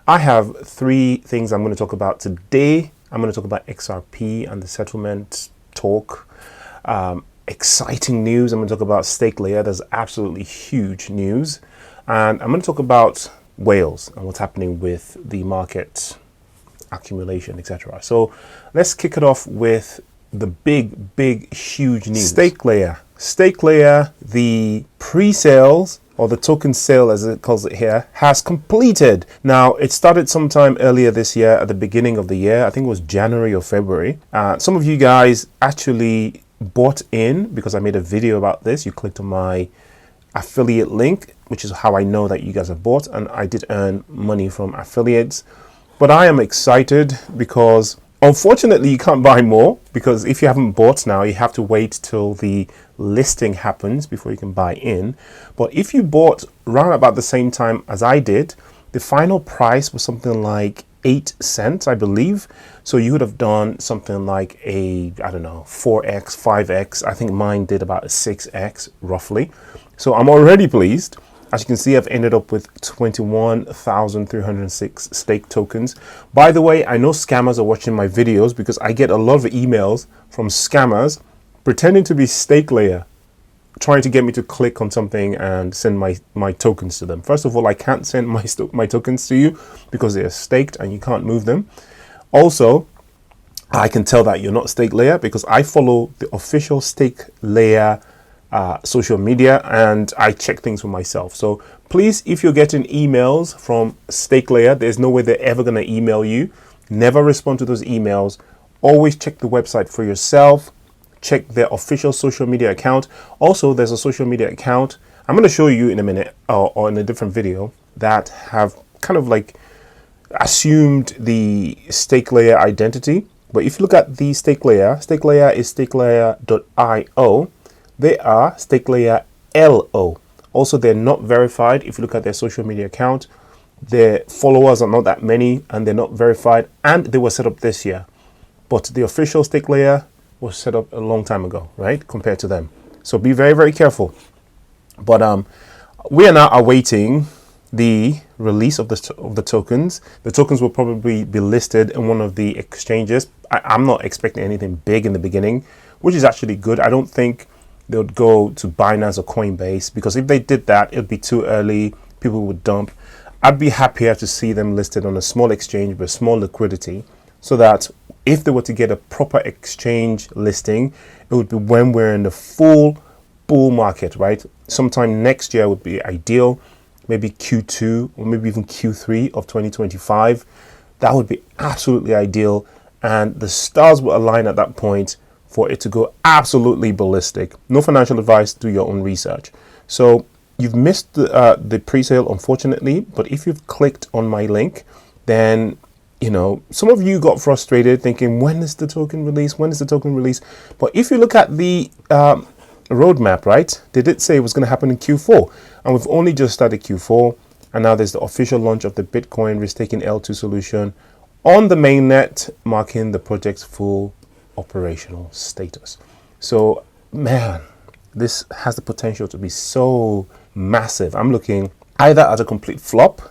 I have three things I'm going to talk about today. I'm going to talk about XRP and the settlement talk. Exciting news. I'm going to talk about Stakelayer. There's absolutely huge news. And I'm going to talk about whales and what's happening with the market accumulation, etc. So let's kick it off with the big, huge news. Stakelayer. Stakelayer, the pre-sales, or the token sale as it calls it here, has completed. Now, it started sometime earlier this year at the beginning of the year. I think it was January or February. Some of you guys actually bought in because I made a video about this. You clicked on my affiliate link, which is how I know that you guys have bought, and I did earn money from affiliates. But I am excited because unfortunately you can't buy more, because if you haven't bought now, you have to wait till the listing happens before you can buy in. But if you bought around about the same time as I did, the final price was something like 8 cents, I believe. So you would have done something like a, I don't know, 4x, 5x. I think mine did about a 6x roughly. So I'm already pleased. As you can see, I've ended up with 21,306 stake tokens. By the way, I know scammers are watching my videos because I get a lot of emails from scammers pretending to be Stakelayer, trying to get me to click on something and send my tokens to them. First of all, I can't send my tokens to you because they are staked and you can't move them. Also, I can tell that you're not Stakelayer because I follow the official Stakelayer social media and I check things for myself. So please, if you're getting emails from Stakelayer, there's no way they're ever going to email you. Never respond to those emails. Always check the website for yourself. Check their official social media account. Also, there's a social media account I'm going to show you in a minute or in a different video that have kind of like assumed the Stakelayer identity. But if you look at the Stakelayer is stakelayer.io. They are Stakelayer LO. Also, they're not verified. If you look at their social media account, their followers are not that many and they're not verified, and they were set up this year. But the official Stakelayer was set up a long time ago, right? Compared to them. So be very, very careful. But we are now awaiting the release of the tokens. The tokens will probably be listed in one of the exchanges. I'm not expecting anything big in the beginning, which is actually good. I don't think they would go to Binance or Coinbase, because if they did that, it would be too early. People would dump. I'd be happier to see them listed on a small exchange with small liquidity, so that if they were to get a proper exchange listing, it would be when we're in the full bull market, right? Sometime next year would be ideal, maybe Q2 or maybe even Q3 of 2025. That would be absolutely ideal, and the stars will align at that point for it to go absolutely ballistic. No financial advice, do your own research. So you've missed the pre-sale, unfortunately, but if you've clicked on my link, then, you know, some of you got frustrated thinking, when is the token release? When is the token release? But if you look at the roadmap, right, they did say it was going to happen in Q4, and we've only just started Q4, and now there's the official launch of the Bitcoin risk-taking L2 solution on the mainnet, marking the project's full operational status. So, man, this has the potential to be so massive. I'm looking either at a complete flop,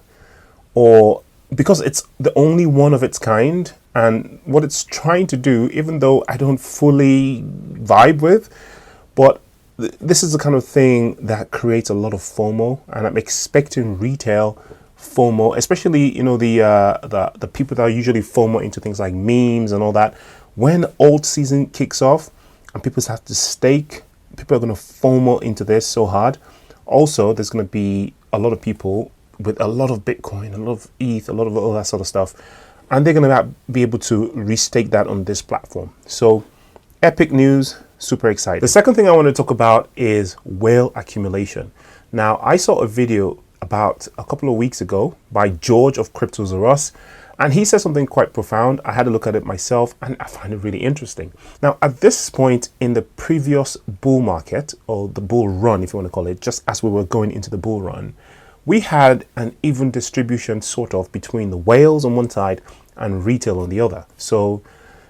or because it's the only one of its kind, and what it's trying to do, even though I don't fully vibe with, but this is the kind of thing that creates a lot of FOMO, and I'm expecting retail FOMO, especially, you know, the people that are usually FOMO into things like memes and all that. When alt season kicks off and people have to stake, people are going to FOMO into this so hard. Also, there's going to be a lot of people with a lot of Bitcoin, a lot of ETH, a lot of all that sort of stuff, and they're going to be able to restake that on this platform. So, epic news, super excited. The second thing I want to talk about is whale accumulation. Now, I saw a video about a couple of weeks ago by George of Cryptos R Us, and he said something quite profound. I had a look at it myself and I find it really interesting. Now, at this point in the previous bull market, or the bull run, if you want to call it, just as we were going into the bull run, we had an even distribution sort of between the whales on one side and retail on the other. So,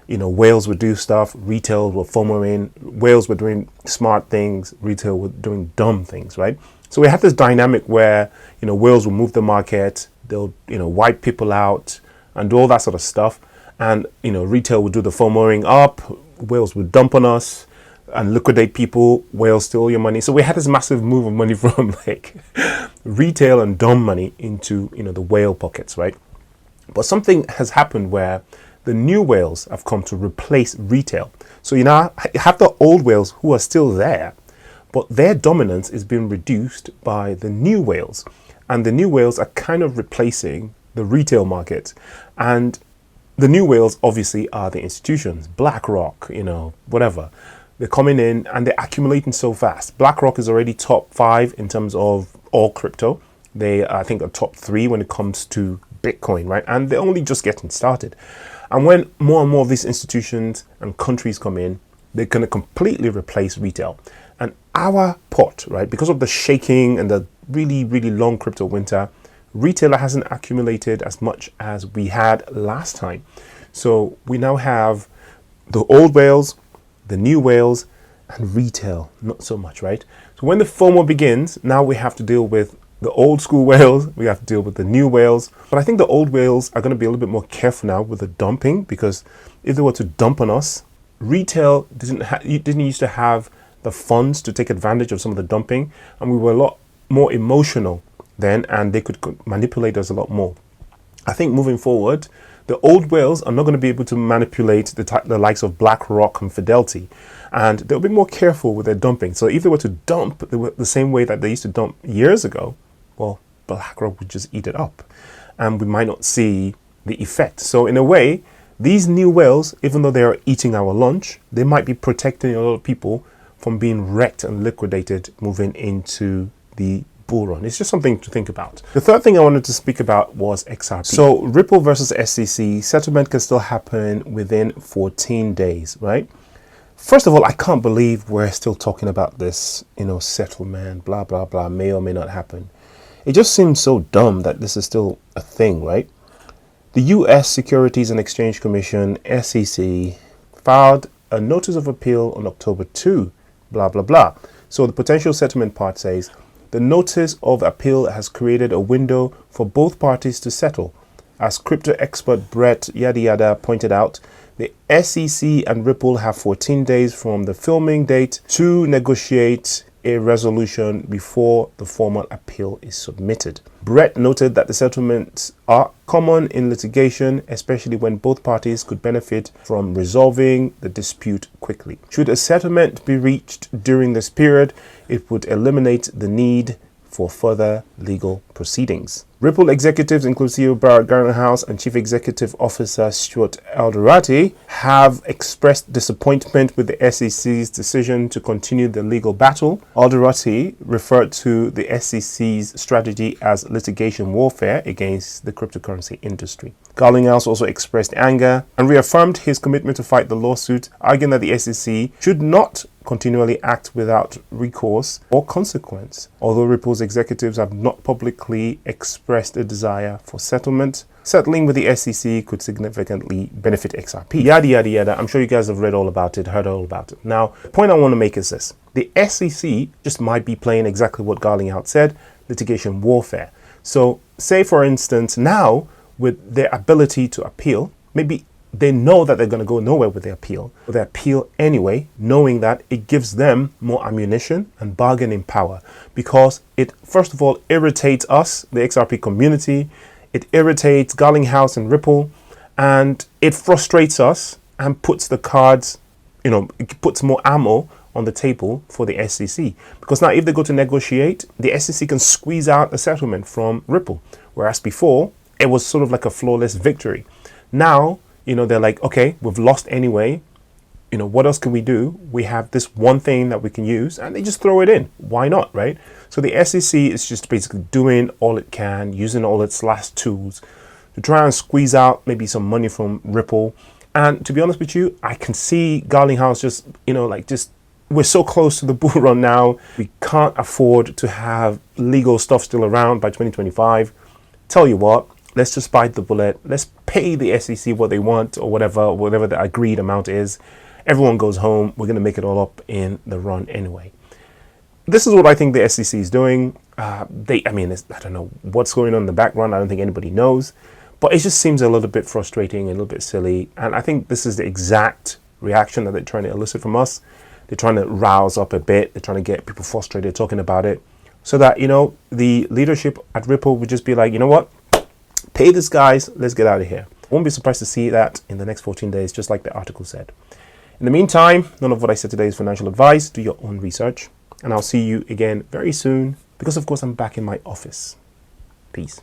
you know, whales would do stuff, retail were FOMOing, whales were doing smart things, retail were doing dumb things, right? So we had this dynamic where, you know, whales will move the market, They'll, wipe people out and do all that sort of stuff. And, retail would do the FOMOing up, whales would dump on us and liquidate people, whales steal your money. So we had this massive move of money from like retail and dumb money into, the whale pockets, right? But something has happened where the new whales have come to replace retail. So you now have the old whales who are still there, but their dominance is being reduced by the new whales. And the new whales are kind of replacing the retail market. And the new whales obviously are the institutions, BlackRock, whatever. They're coming in and they're accumulating so fast. BlackRock is already top 5 in terms of all crypto. They, I think, are top 3 when it comes to Bitcoin, right? And they're only just getting started. And when more and more of these institutions and countries come in, they're going to completely replace retail. And our pot, right, because of the shaking and the really, really long crypto winter, retailer hasn't accumulated as much as we had last time. So we now have the old whales, the new whales, and retail, not so much, right? So when the FOMO begins, now we have to deal with the old school whales, we have to deal with the new whales. But I think the old whales are going to be a little bit more careful now with the dumping, because if they were to dump on us, retail didn't used to have the funds to take advantage of some of the dumping, and we were a lot more emotional then, and they could manipulate us a lot more. I think moving forward, the old whales are not going to be able to manipulate the likes of BlackRock and Fidelity, and they'll be more careful with their dumping. So if they were to dump the same way that they used to dump years ago, well, BlackRock would just eat it up, and we might not see the effect. So in a way, these new whales, even though they are eating our lunch, they might be protecting a lot of people from being wrecked and liquidated moving into the bull run. It's just something to think about. The third thing I wanted to speak about was XRP. So Ripple versus SEC, settlement can still happen within 14 days, right? First of all, I can't believe we're still talking about this, settlement, blah, blah, blah, may or may not happen. It just seems so dumb that this is still a thing, right? The US Securities and Exchange Commission, SEC, filed a notice of appeal on October 2, blah, blah, blah. So the potential settlement part says, the notice of appeal has created a window for both parties to settle. As crypto expert Brett Yada Yada pointed out, the SEC and Ripple have 14 days from the filming date to negotiate a resolution before the formal appeal is submitted. Brett noted that the settlements are common in litigation, especially when both parties could benefit from resolving the dispute quickly. Should a settlement be reached during this period, it would eliminate the need for further legal proceedings. Ripple executives, including CEO Barrett Gardenhouse and Chief Executive Officer Stuart Alderati, have expressed disappointment with the SEC's decision to continue the legal battle. Alderati referred to the SEC's strategy as litigation warfare against the cryptocurrency industry. Garlinghouse also expressed anger and reaffirmed his commitment to fight the lawsuit, arguing that the SEC should not continually act without recourse or consequence. Although Ripple's executives have not publicly expressed a desire for settlement, settling with the SEC could significantly benefit XRP. Yada, yada, yada. I'm sure you guys have read all about it, heard all about it. Now, the point I want to make is this. The SEC just might be playing exactly what Garlinghouse said, litigation warfare. So say, for instance, now with their ability to appeal, maybe they know that they're going to go nowhere with their appeal, but they appeal anyway, knowing that it gives them more ammunition and bargaining power, because it, first of all, irritates us, the XRP community, it irritates Garlinghouse and Ripple, and it frustrates us and puts the cards, it puts more ammo on the table for the SEC. Because now if they go to negotiate, the SEC can squeeze out a settlement from Ripple, whereas before, it was sort of like a flawless victory. Now, they're like, okay, we've lost anyway. What else can we do? We have this one thing that we can use, and they just throw it in. Why not, right? So the SEC is just basically doing all it can, using all its last tools to try and squeeze out maybe some money from Ripple. And to be honest with you, I can see Garlinghouse just, we're so close to the bull run now. We can't afford to have legal stuff still around by 2025. Tell you what, let's just bite the bullet. Let's pay the SEC what they want, or whatever the agreed amount is. Everyone goes home. We're going to make it all up in the run anyway. this is what I think the SEC is doing. I don't know what's going on in the background. I don't think anybody knows, but it just seems a little bit frustrating, a little bit silly. And I think this is the exact reaction that they're trying to elicit from us. They're trying to rouse up a bit. They're trying to get people frustrated talking about it, so that, the leadership at Ripple would just be like, you know what, pay these guys, let's get out of here. Won't be surprised to see that in the next 14 days, just like the article said. In the meantime, none of what I said today is financial advice. Do your own research. And I'll see you again very soon, because of course I'm back in my office. Peace.